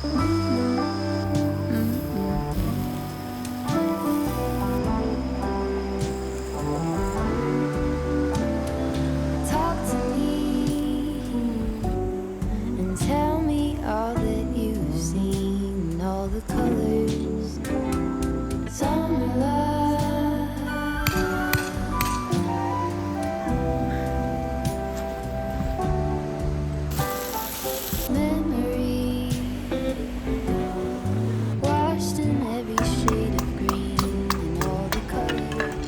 Talk to me and tell me all that you've seen, all the colors, summer love, memory, washed in every shade of green and all the colors.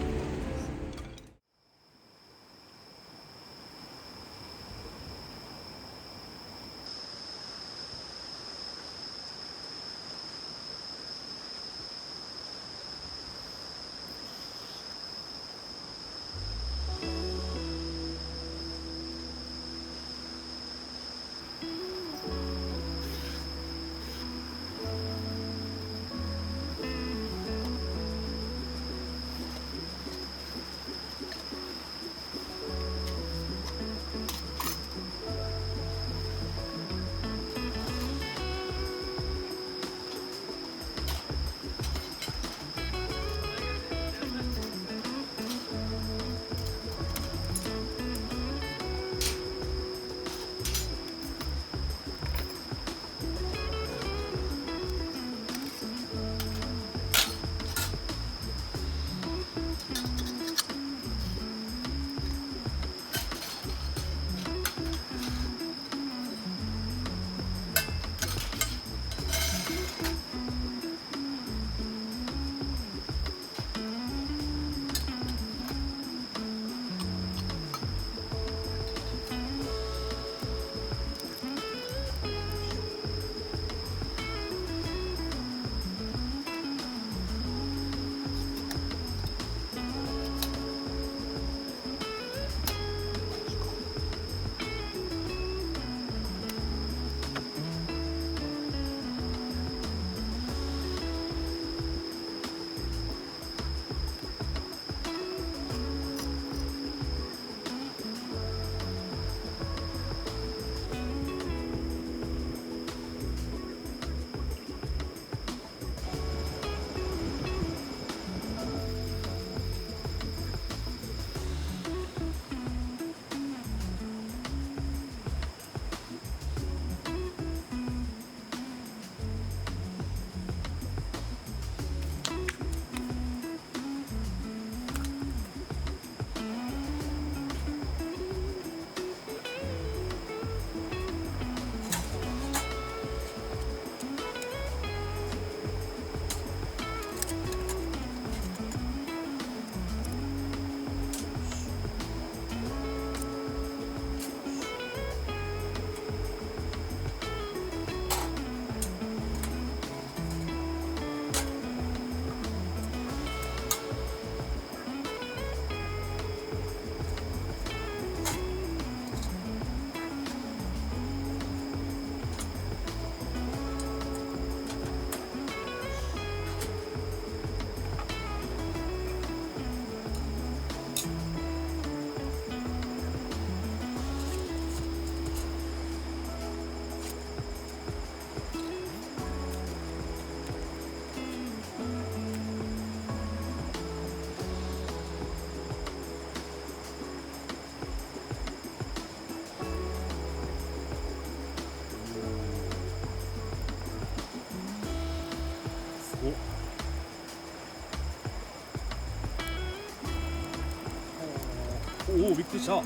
오, 빅트 샷.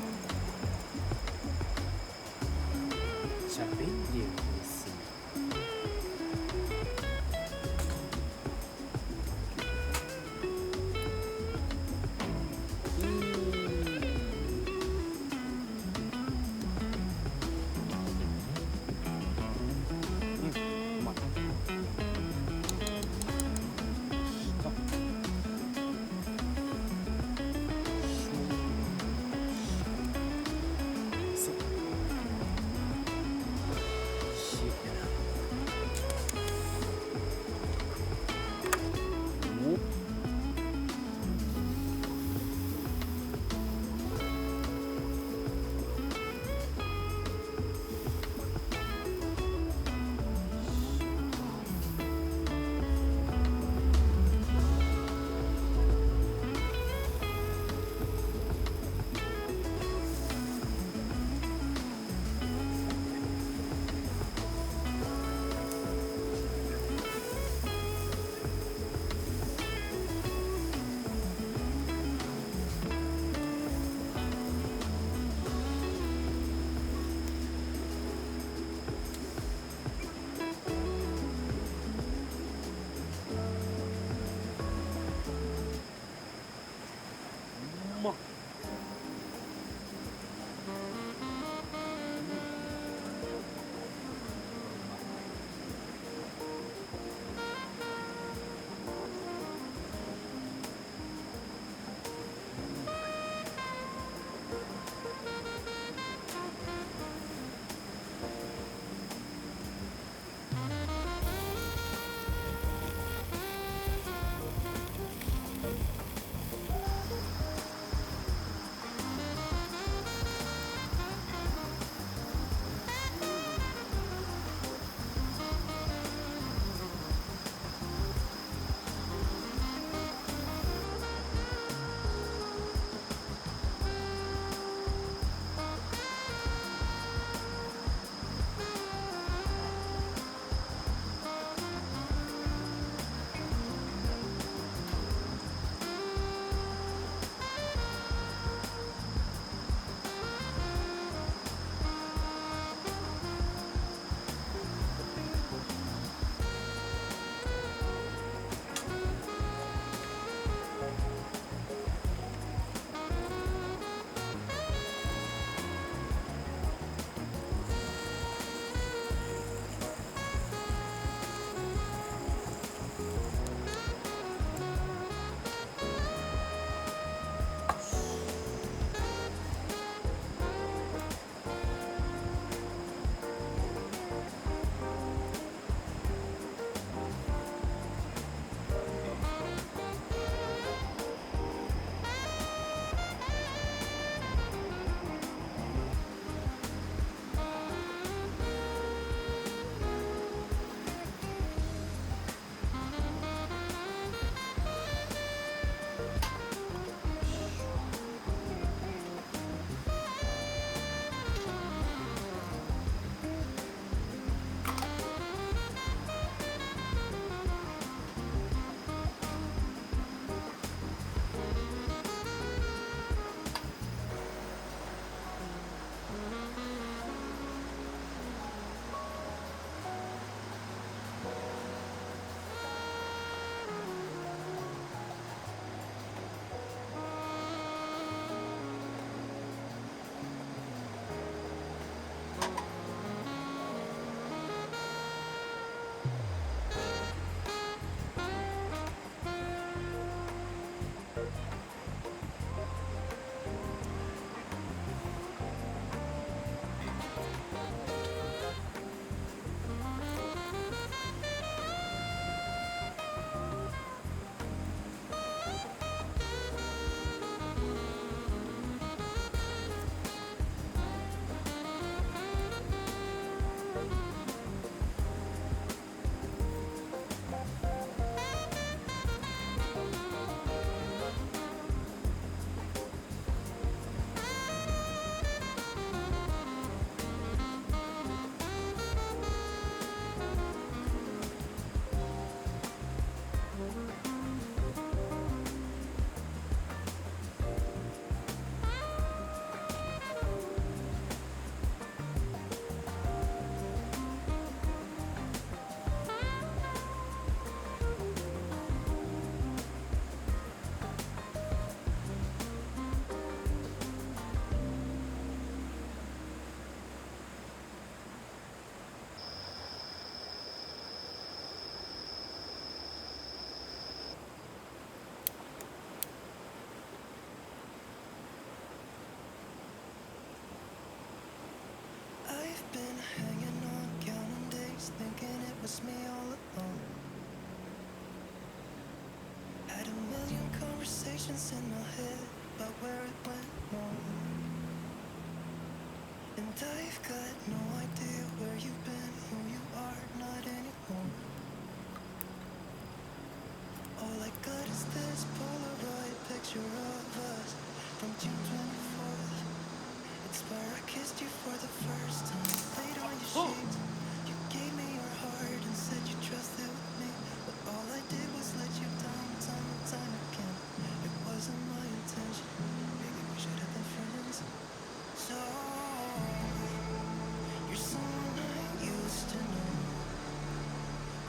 자, 벤디에 있습니다. was me all alone. Had a million conversations in my head about where it went wrong. And I've got no idea where you've been, who you are, not anymore. All I got is this Polaroid picture of us from June 24th. It's where I kissed you for the first time, laid on your sheets. You gave me your heart and said you trusted with me, but all I did was let you down time and time again. It wasn't my intention, maybe we should have been friends. So you're someone I used to know,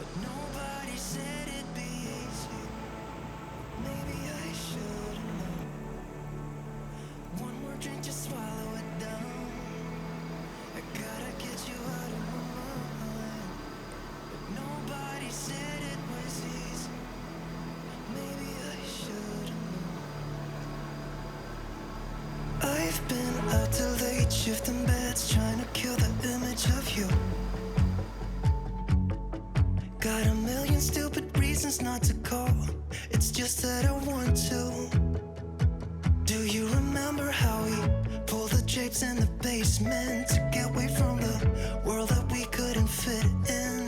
but nobody said it'd be easy. Maybe I should've known. One more drink, just swallow it down. I gotta get you out of my mind, but nobody said it was easy. Maybe I should've known. I've been out till late, shifting beds, trying to kill the image of you. Got a million stupid reasons not to call. It's just that I want to. Do you remember how we pulled the drapes in the basement to get away from the world that we couldn't fit in?